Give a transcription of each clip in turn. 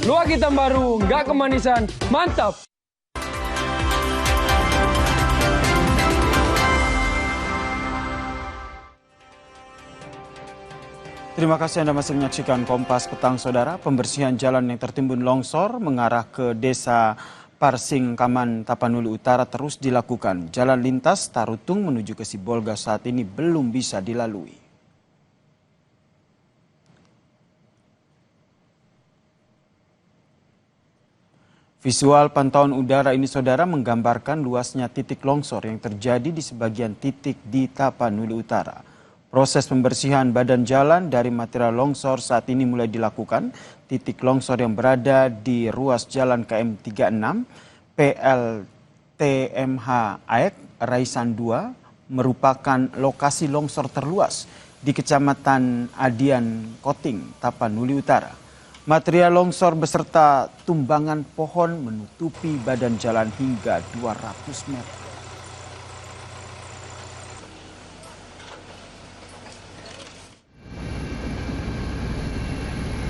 Luwak hitam baru, nggak kemanisan, mantap! Terima kasih Anda masih menyaksikan Kompas Petang, Saudara. Pembersihan jalan yang tertimbun longsor mengarah ke Desa Parsing, Kaman, Tapanuli Utara terus dilakukan. Jalan lintas Tarutung menuju ke Sibolga saat ini belum bisa dilalui. Visual pantauan udara ini, Saudara, menggambarkan luasnya titik longsor yang terjadi di sebagian titik di Tapanuli Utara. Proses pembersihan badan jalan dari material longsor saat ini mulai dilakukan. Titik longsor yang berada di ruas jalan KM 36 PLTMH AEK Raisan 2 merupakan lokasi longsor terluas di Kecamatan Adian Koting, Tapanuli Utara. Material longsor beserta tumbangan pohon menutupi badan jalan hingga 200 meter.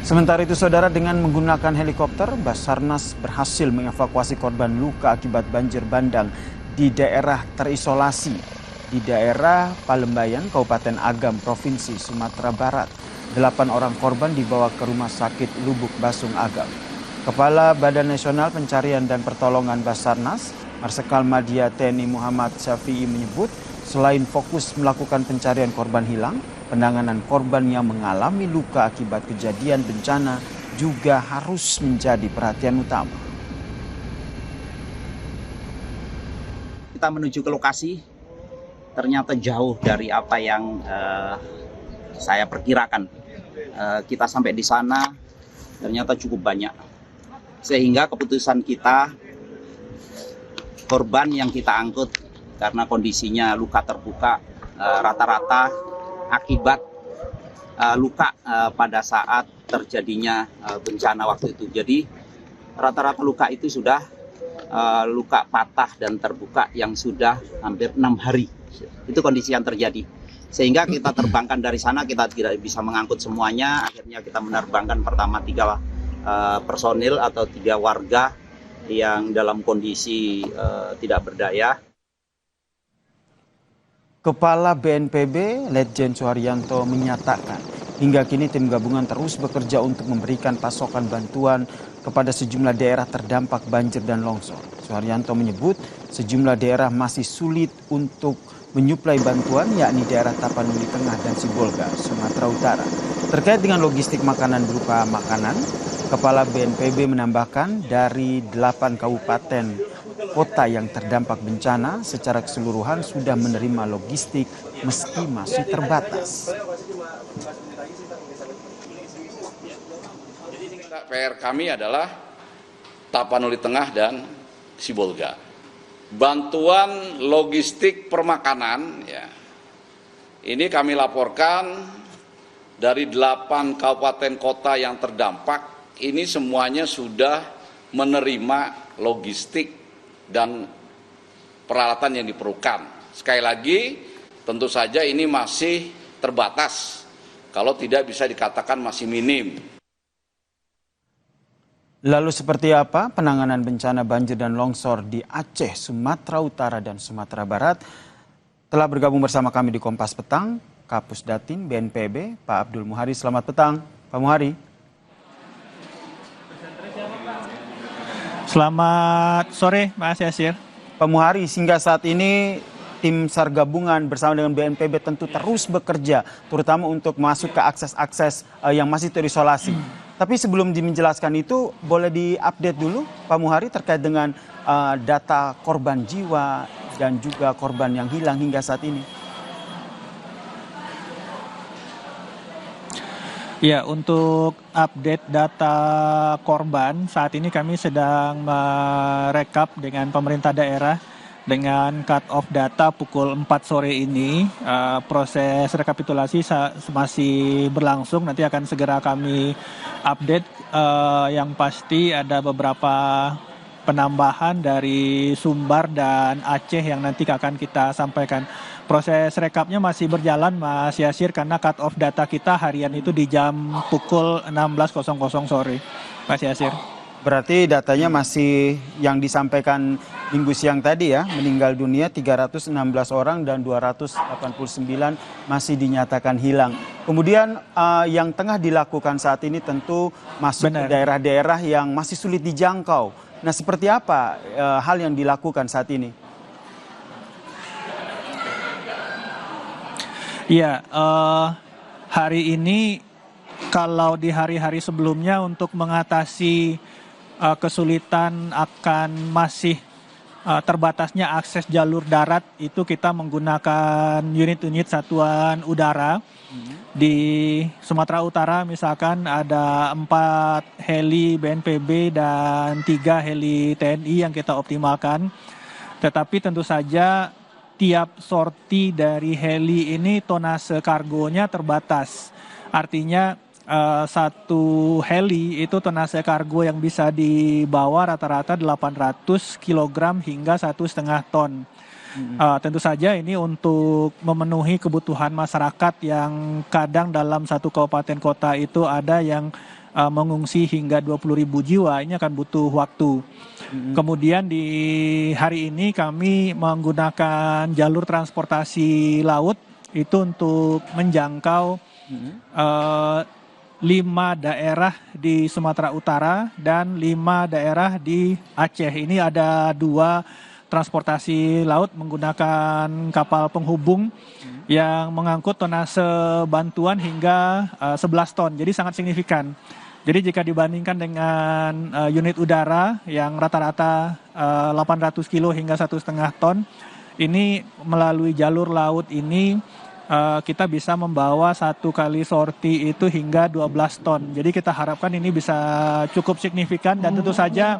Sementara itu, Saudara, dengan menggunakan helikopter, Basarnas berhasil mengevakuasi korban luka akibat banjir bandang di daerah terisolasi di daerah Palembayan, Kabupaten Agam, Provinsi Sumatera Barat. 8 orang korban dibawa ke Rumah Sakit Lubuk Basung Agam. Kepala Badan Nasional Pencarian dan Pertolongan Basarnas, Marsikal Madya TNI Muhammad Syafi'i menyebut, selain fokus melakukan pencarian korban hilang, penanganan korban yang mengalami luka akibat kejadian bencana juga harus menjadi perhatian utama. Kita menuju ke lokasi, ternyata jauh dari apa yang saya perkirakan. Kita sampai di sana, ternyata cukup banyak. Sehingga keputusan kita, korban yang kita angkut karena kondisinya luka terbuka, rata-rata akibat luka pada saat terjadinya bencana waktu itu. Jadi rata-rata luka itu sudah luka patah dan terbuka yang sudah hampir 6 hari. Itu kondisi yang terjadi. Sehingga kita terbangkan dari sana, kita tidak bisa mengangkut semuanya. Akhirnya kita menerbangkan pertama 3 personil atau 3 warga yang dalam kondisi tidak berdaya. Kepala BNPB, Letjen Suharyanto, menyatakan hingga kini tim gabungan terus bekerja untuk memberikan pasokan bantuan kepada sejumlah daerah terdampak banjir dan longsor. Suharyanto menyebut sejumlah daerah masih sulit untuk menyuplai bantuan, yakni daerah Tapanuli Tengah dan Sibolga, Sumatera Utara. Terkait dengan logistik makanan berupa makanan, Kepala BNPB menambahkan dari 8 kabupaten kota yang terdampak bencana secara keseluruhan sudah menerima logistik meski masih terbatas. PR kami adalah Tapanuli Tengah dan Sibolga. Bantuan logistik permakanan, ya, ini kami laporkan dari 8 kabupaten kota yang terdampak, ini semuanya sudah menerima logistik dan peralatan yang diperlukan. Sekali lagi, tentu saja ini masih terbatas, kalau tidak bisa dikatakan masih minim. Lalu seperti apa penanganan bencana banjir dan longsor di Aceh, Sumatera Utara, dan Sumatera Barat? Telah bergabung bersama kami di Kompas Petang, Kapus Datin BNPB, Pak Abdul Muhari. Selamat petang, Pak Muhari. Selamat sore, Mas Yasir. Pak Muhari, hingga saat ini tim SAR gabungan bersama dengan BNPB tentu terus bekerja, terutama untuk masuk ke akses-akses yang masih terisolasi. Tapi sebelum menjelaskan itu, boleh diupdate dulu Pak Muhari terkait dengan data korban jiwa dan juga korban yang hilang hingga saat ini. Ya, untuk update data korban, saat ini kami sedang merekap dengan pemerintah daerah dengan cut-off data pukul 4 sore ini. Proses rekapitulasi masih berlangsung, nanti akan segera kami update. Yang pasti ada beberapa penambahan dari Sumbar dan Aceh yang nanti akan kita sampaikan. Proses rekapnya masih berjalan, Mas Yasir, karena cut-off data kita harian itu di jam pukul 16.00 sore. Mas Yasir. Berarti datanya masih yang disampaikan minggu siang tadi ya, meninggal dunia 316 orang dan 289 masih dinyatakan hilang. Kemudian yang tengah dilakukan saat ini tentu masuk ke daerah-daerah yang masih sulit dijangkau. Nah, seperti apa hal yang dilakukan saat ini? Iya, hari ini kalau di hari-hari sebelumnya untuk mengatasi kesulitan akan masih terbatasnya akses jalur darat, itu kita menggunakan unit-unit satuan udara. Di Sumatera Utara misalkan ada 4 heli BNPB dan 3 heli TNI yang kita optimalkan. Tetapi tentu saja tiap sorti dari heli ini tonase kargonya terbatas. Artinya satu heli itu tonase kargo yang bisa dibawa rata-rata 800 kg hingga 1,5 ton. Tentu saja ini untuk memenuhi kebutuhan masyarakat yang kadang dalam satu kabupaten kota itu ada yang mengungsi hingga 20.000 jiwa, ini akan butuh waktu. Kemudian di hari ini kami menggunakan jalur transportasi laut itu untuk menjangkau 5 daerah di Sumatera Utara dan 5 daerah di Aceh. Ini ada 2 transportasi laut menggunakan kapal penghubung yang mengangkut tonase bantuan hingga 11 ton. Jadi sangat signifikan. Jadi jika dibandingkan dengan unit udara yang rata-rata 800 kilo hingga 1,5 ton, ini melalui jalur laut ini kita bisa membawa 1 kali sorti itu hingga 12 ton. Jadi kita harapkan ini bisa cukup signifikan dan tentu saja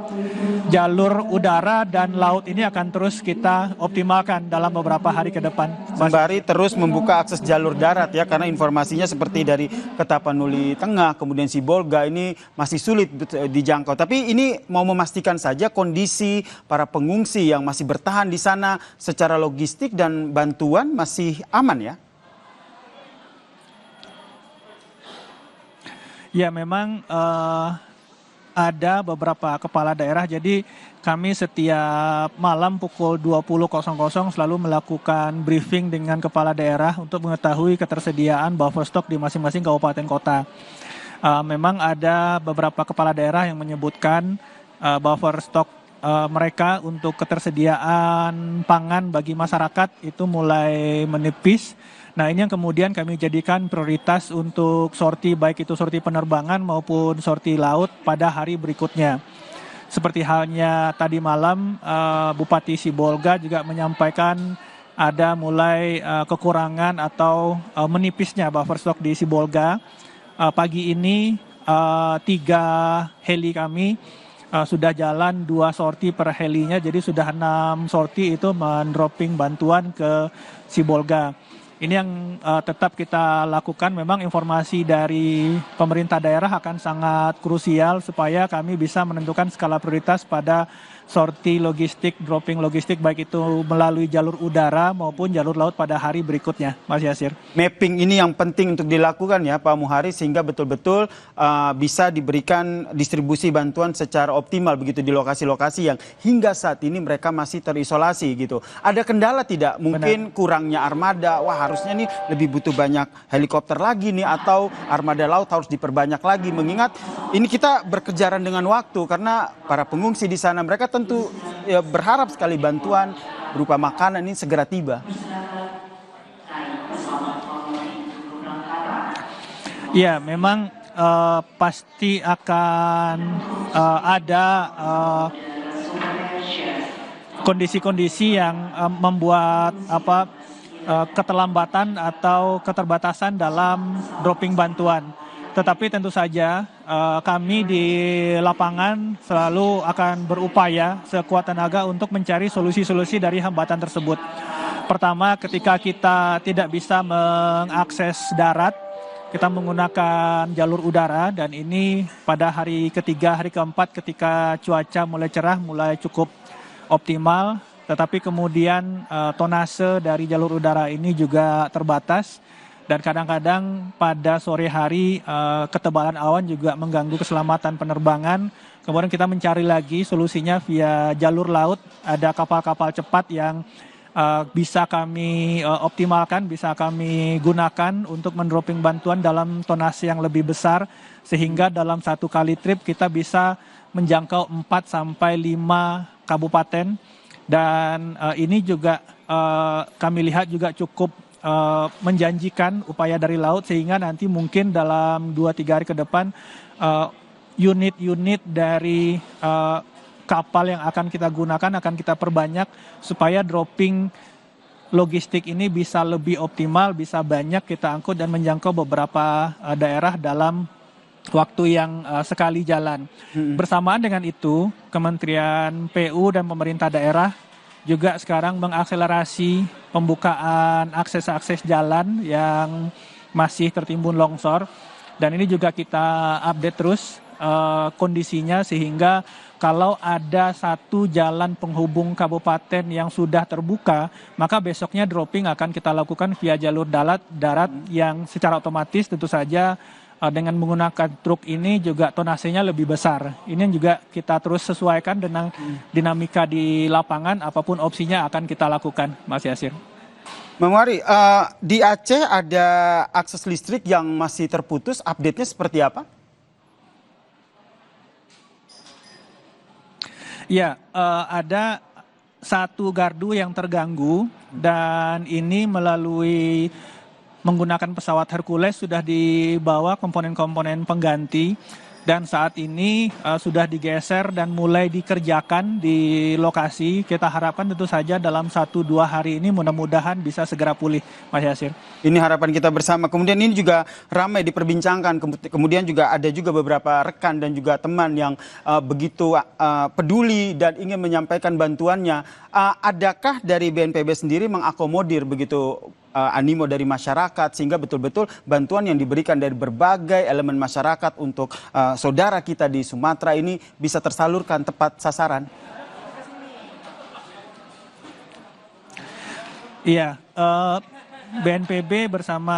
jalur udara dan laut ini akan terus kita optimalkan dalam beberapa hari ke depan. Sembari terus membuka akses jalur darat ya, karena informasinya seperti dari Ketapanuli Tengah, kemudian Sibolga ini masih sulit dijangkau. Tapi ini mau memastikan saja kondisi para pengungsi yang masih bertahan di sana secara logistik dan bantuan masih aman ya? Ya memang ada beberapa kepala daerah, jadi kami setiap malam pukul 20.00 selalu melakukan briefing dengan kepala daerah untuk mengetahui ketersediaan buffer stock di masing-masing kabupaten kota. Memang ada beberapa kepala daerah yang menyebutkan buffer stock mereka untuk ketersediaan pangan bagi masyarakat itu mulai menipis. Nah, ini yang kemudian kami jadikan prioritas untuk sorti, baik itu sorti penerbangan maupun sorti laut pada hari berikutnya. Seperti halnya tadi malam, Bupati Sibolga juga menyampaikan ada mulai kekurangan atau menipisnya buffer stock di Sibolga. Pagi ini 3 heli kami sudah jalan 2 sorti per helinya, jadi sudah 6 sorti itu mendropping bantuan ke Sibolga. Ini yang tetap kita lakukan. Memang informasi dari pemerintah daerah akan sangat krusial supaya kami bisa menentukan skala prioritas pada sorti logistik, dropping logistik, baik itu melalui jalur udara maupun jalur laut pada hari berikutnya, Mas Yasir. Mapping ini yang penting untuk dilakukan ya Pak Muhari, sehingga betul-betul bisa diberikan distribusi bantuan secara optimal begitu di lokasi-lokasi yang hingga saat ini mereka masih terisolasi gitu. Ada kendala tidak? Mungkin kurangnya armada, wah harusnya nih lebih butuh banyak helikopter lagi nih, atau armada laut harus diperbanyak lagi, mengingat ini kita berkejaran dengan waktu karena para pengungsi di sana mereka tentu ya, berharap sekali bantuan berupa makanan ini segera tiba. Ya, memang pasti akan ada kondisi-kondisi yang membuat keterlambatan atau keterbatasan dalam dropping bantuan. Tetapi tentu saja kami di lapangan selalu akan berupaya sekuat tenaga untuk mencari solusi-solusi dari hambatan tersebut. Pertama, ketika kita tidak bisa mengakses darat, kita menggunakan jalur udara, dan ini pada hari ketiga, hari keempat ketika cuaca mulai cerah, mulai cukup optimal. Tetapi kemudian tonase dari jalur udara ini juga terbatas. Dan kadang-kadang pada sore hari ketebalan awan juga mengganggu keselamatan penerbangan. Kemudian kita mencari lagi solusinya via jalur laut. Ada kapal-kapal cepat yang bisa kami optimalkan, bisa kami gunakan untuk mendropping bantuan dalam tonase yang lebih besar. Sehingga dalam satu kali trip kita bisa menjangkau 4 sampai 5 kabupaten. Dan ini juga kami lihat juga cukup menjanjikan upaya dari laut, sehingga nanti mungkin dalam 2-3 hari ke depan unit-unit dari kapal yang akan kita gunakan akan kita perbanyak supaya dropping logistik ini bisa lebih optimal, bisa banyak kita angkut dan menjangkau beberapa daerah dalam waktu yang sekali jalan. Bersamaan dengan itu, Kementerian PU dan pemerintah daerah juga sekarang mengakselerasi pembukaan akses-akses jalan yang masih tertimbun longsor. Dan ini juga kita update terus kondisinya, sehingga kalau ada satu jalan penghubung kabupaten yang sudah terbuka, maka besoknya dropping akan kita lakukan via jalur darat yang secara otomatis tentu saja dengan menggunakan truk ini juga tonasenya lebih besar. Ini juga kita terus sesuaikan dengan dinamika di lapangan, apapun opsinya akan kita lakukan, Mas Yasir. Bang Muhari, di Aceh ada akses listrik yang masih terputus, update-nya seperti apa? Ya, ada satu gardu yang terganggu dan ini melalui menggunakan pesawat Hercules sudah dibawa komponen-komponen pengganti dan saat ini sudah digeser dan mulai dikerjakan di lokasi. Kita harapkan tentu saja dalam 1-2 hari ini mudah-mudahan bisa segera pulih, Mas Yasir. Ini harapan kita bersama. Kemudian ini juga ramai diperbincangkan. Kemudian juga ada juga beberapa rekan dan juga teman yang begitu peduli dan ingin menyampaikan bantuannya. Adakah dari BNPB sendiri mengakomodir begitu animo dari masyarakat sehingga betul-betul bantuan yang diberikan dari berbagai elemen masyarakat untuk saudara kita di Sumatera ini bisa tersalurkan tepat sasaran? Iya, BNPB bersama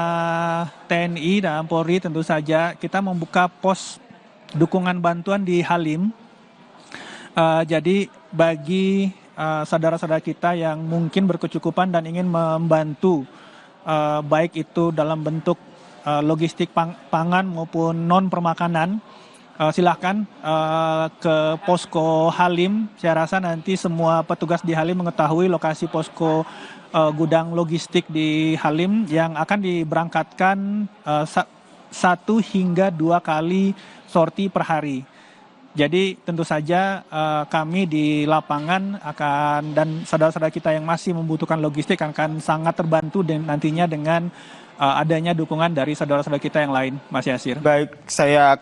TNI dan Polri tentu saja kita membuka pos dukungan bantuan di Halim. Jadi bagi saudara-saudara kita yang mungkin berkecukupan dan ingin membantu baik itu dalam bentuk logistik pangan maupun non permakanan, silahkan ke posko Halim. Saya rasa nanti semua petugas di Halim mengetahui lokasi posko gudang logistik di Halim yang akan diberangkatkan 1 hingga 2 kali sorti per hari. Jadi tentu saja kami di lapangan akan dan saudara-saudara kita yang masih membutuhkan logistik akan sangat terbantu nantinya dengan adanya dukungan dari saudara-saudara kita yang lain, Mas Yasir. Baik, saya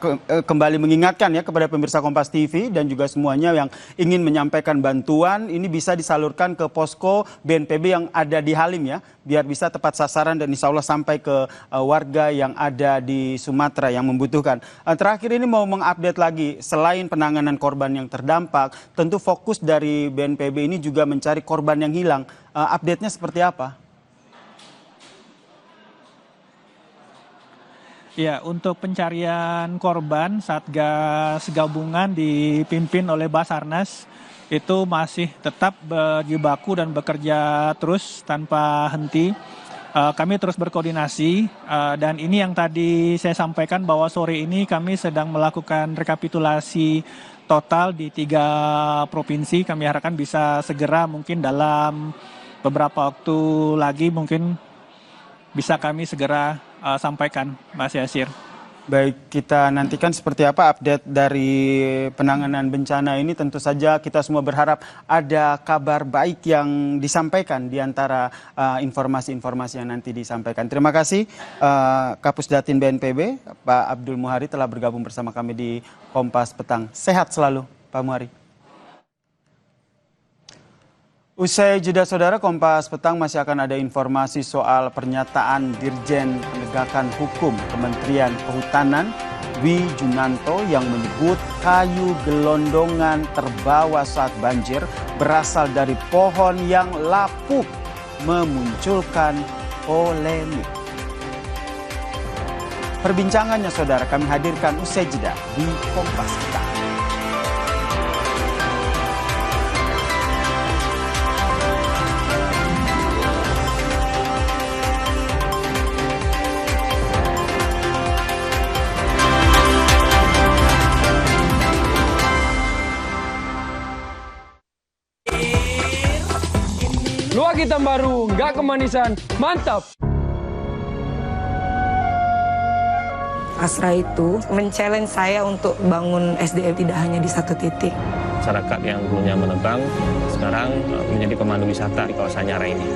kembali mengingatkan ya kepada pemirsa Kompas TV dan juga semuanya yang ingin menyampaikan bantuan, ini bisa disalurkan ke posko BNPB yang ada di Halim ya, biar bisa tepat sasaran dan insya Allah sampai ke warga yang ada di Sumatera yang membutuhkan. Terakhir ini mau mengupdate lagi, selain penanganan korban yang terdampak, tentu fokus dari BNPB ini juga mencari korban yang hilang. Update-nya seperti apa? Ya, untuk pencarian korban, Satgas Gabungan dipimpin oleh Basarnas itu masih tetap berjibaku dan bekerja terus tanpa henti. Kami terus berkoordinasi dan ini yang tadi saya sampaikan bahwa sore ini kami sedang melakukan rekapitulasi total di 3 provinsi. Kami harapkan bisa segera mungkin dalam beberapa waktu lagi mungkin bisa kami segera sampaikan, Mas Yasir. Baik, kita nantikan seperti apa update dari penanganan bencana ini. Tentu saja kita semua berharap ada kabar baik yang disampaikan di antara informasi-informasi yang nanti disampaikan. Terima kasih Kapus Datin BNPB, Pak Abdul Muhari telah bergabung bersama kami di Kompas Petang. Sehat selalu, Pak Muhari. Usai jeda saudara, Kompas Petang masih akan ada informasi soal pernyataan Dirjen Penegakan Hukum Kementerian Kehutanan Dwi Junanto yang menyebut kayu gelondongan terbawa saat banjir berasal dari pohon yang lapuk, memunculkan polemik. Perbincangannya saudara kami hadirkan usai jeda di Kompas Petang. Luwak hitam baru, nggak kemanisan, mantap! Asra itu men-challenge saya untuk bangun SDM tidak hanya di satu titik. Masyarakat yang dulunya menebang, sekarang menjadi pemandu wisata di kawasan Nyara ini.